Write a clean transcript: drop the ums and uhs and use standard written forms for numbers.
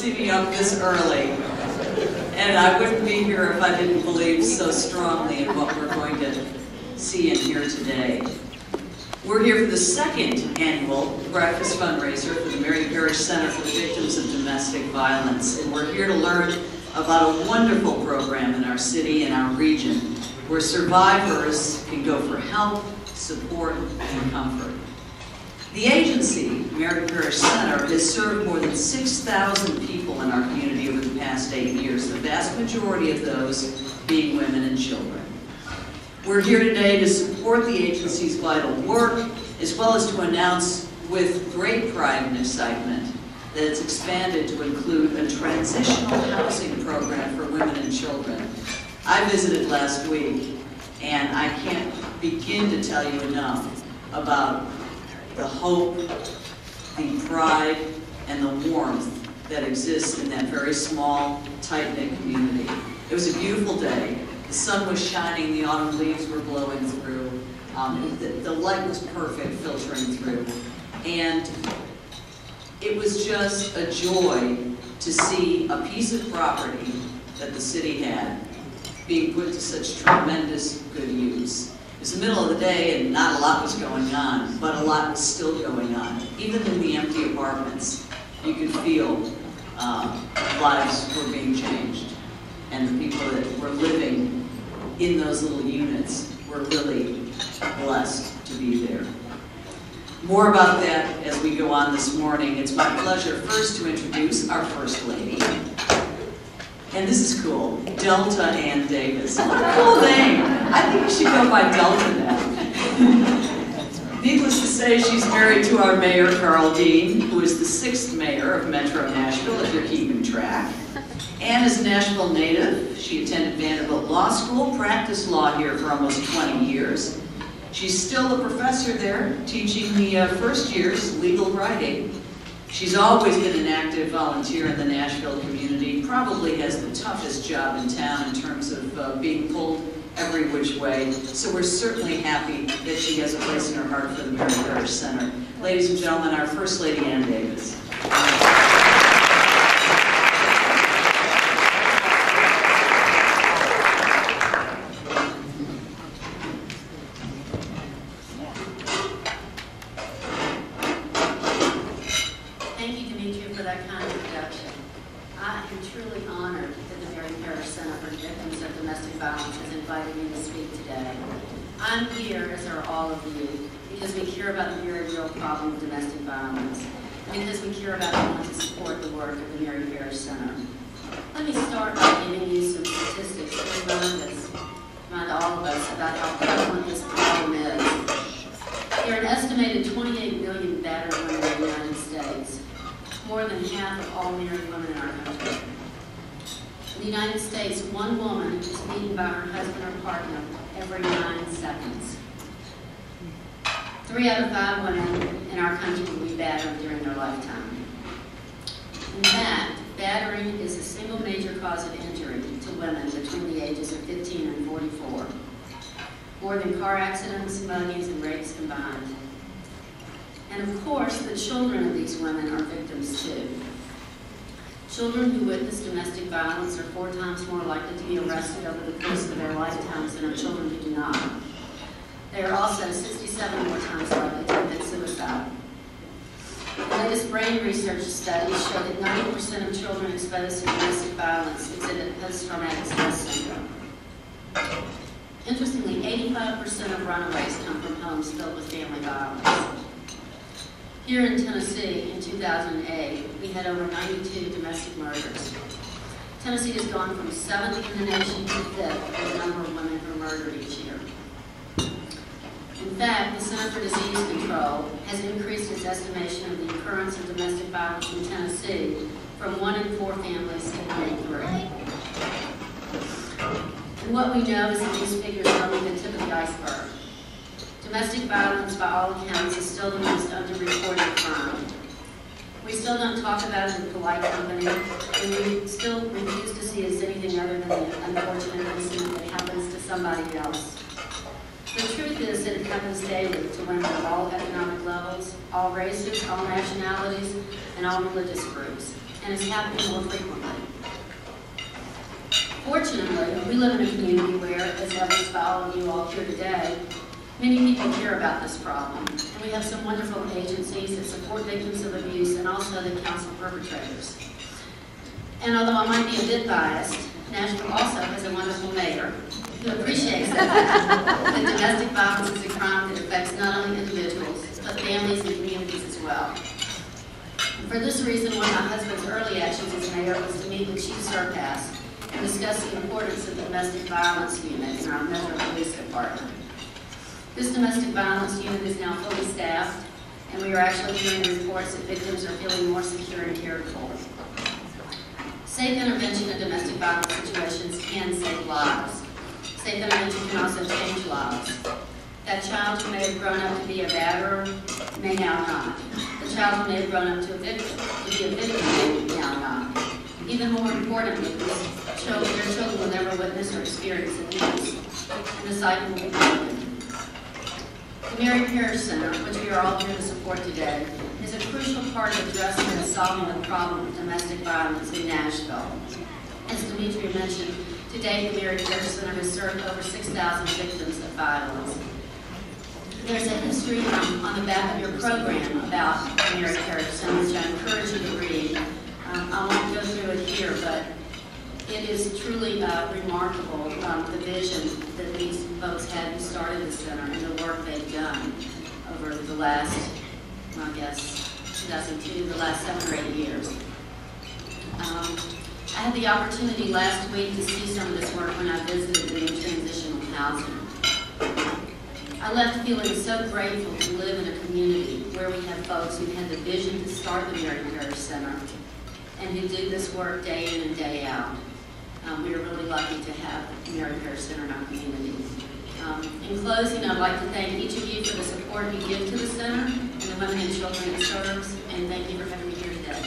see me up this early. And I wouldn't be here if I didn't believe so strongly in what we're going to see and hear today. We're here for the second annual breakfast fundraiser for the Mary Parrish Center for the Victims of Domestic Violence. And we're here to learn about a wonderful program in our city and our region where survivors can go for help, support, and comfort. The agency, Mary Parrish Center, has served more than 6,000 people in our community over the past 8 years, the vast majority of those being women and children. We're here today to support the agency's vital work, as well as to announce with great pride and excitement that it's expanded to include a transitional housing program for women and children. I visited last week, and I can't begin to tell you enough about the hope, the pride, and the warmth that exists in that very small, tight-knit community. It was a beautiful day. The sun was shining, the autumn leaves were blowing through. The light was perfect, filtering through. And it was just a joy to see a piece of property that the city had being put to such tremendous good use. It was the middle of the day and not a lot was going on, but a lot was still going on. Even in the empty apartments, you could feel lives were being changed. And the people that were living in those little units were really blessed to be there. More about that as we go on this morning. It's my pleasure first to introduce our First Lady. And this is cool, Delta Ann Davis. What a cool name. I think you should go by Delta now. Needless to say, she's married to our mayor, Carl Dean, who is the 6th mayor of Metro Nashville, if you're keeping track. Ann is a Nashville native. She attended Vanderbilt Law School, practiced law here for almost 20 years. She's still a professor there, teaching the first year's legal writing. She's always been an active volunteer in the Nashville community, probably has the toughest job in town in terms of being pulled every which way. So we're certainly happy that she has a place in her heart for the Mary Parrish Center. Ladies and gentlemen, our First Lady, Ann Davis. I'm here, as are all of you, because we care about the very real problem of domestic violence, and because we care about and want to support the work of the Mary Parrish Center. Let me start by giving you some statistics that remind all of us about how prevalent this problem is. There are an estimated 28 million battered women in the United States, more than half of all married women in our country. In the United States, one woman is beaten by her husband or partner every 9 seconds. 3 out of 5 women in our country will be battered during their lifetime. In fact, battering is the single major cause of injury to women between the ages of 15 and 44, more than car accidents, muggings, and rapes combined. And of course, the children of these women are victims too. Children who witness domestic violence are 4 times more likely to be arrested over the course of their lifetimes than are children who do not. They are also 67 more times likely to commit suicide. The latest brain research studies show that 90% of children exposed to domestic violence exhibit post-traumatic stress syndrome. Interestingly, 85% of runaways come from homes filled with family violence. Here in Tennessee, in 2008, we had over 92 domestic murders. Tennessee has gone from 7th in the nation to 5th in the number of women who are murdered each year. In fact, the Center for Disease Control has increased its estimation of the occurrence of domestic violence in Tennessee from 1 in 4 families to 1 in 3. And what we know is that these figures are only the tip of the iceberg. Domestic violence, by all accounts, is still the most underreported crime. We still don't talk about it in polite company, and we still refuse to see it as anything other than the unfortunate incident that happens to somebody else. The truth is that it happens daily to women of all economic levels, all races, all nationalities, and all religious groups, and it's happening more frequently. Fortunately, we live in a community where, as evidenced by all of you all here today, many people care about this problem, and we have some wonderful agencies that support victims of abuse and also that counsel perpetrators. And although I might be a bit biased, Nashville also has a wonderful mayor who appreciates that domestic violence is a crime that affects not only individuals, but families and communities as well. And for this reason, one of my husband's early actions as mayor was to meet with Chief Surpass and discuss the importance of the domestic violence unit in our Metro Police Department. This domestic violence unit is now fully staffed, and we are actually hearing reports that victims are feeling more secure and cared for. Safe intervention in domestic violence situations can save lives. Safe intervention can also change lives. That child who may have grown up to be a batterer may now not. The child who may have grown up to be a victim may now not. Even more importantly, their children will never witness or experience abuse, and the cycle will be broken. The Mary Parrish Center, which we are all here to support today, is a crucial part of addressing and solving the problem of domestic violence in Nashville. As Demetria mentioned, today the Mary Parrish Center has served over 6,000 victims of violence. There's a history on the back of your program about the Mary Parrish Center, which I encourage you to read. I won't go through it here, but it is truly remarkable, the vision that these folks had who started the center and the work they've done over the last, I guess, 2002, the last 7 or 8 years. I had the opportunity last week to see some of this work when I visited the new transitional housing. I left feeling so grateful to live in a community where we have folks who had the vision to start the Mary Parrish Center and who do this work day in and day out. We are really lucky to have the Mary Parrish Center in our community. In closing, I'd like to thank each of you for the support you give to the center and the women and children it serves, and thank you for having me here today.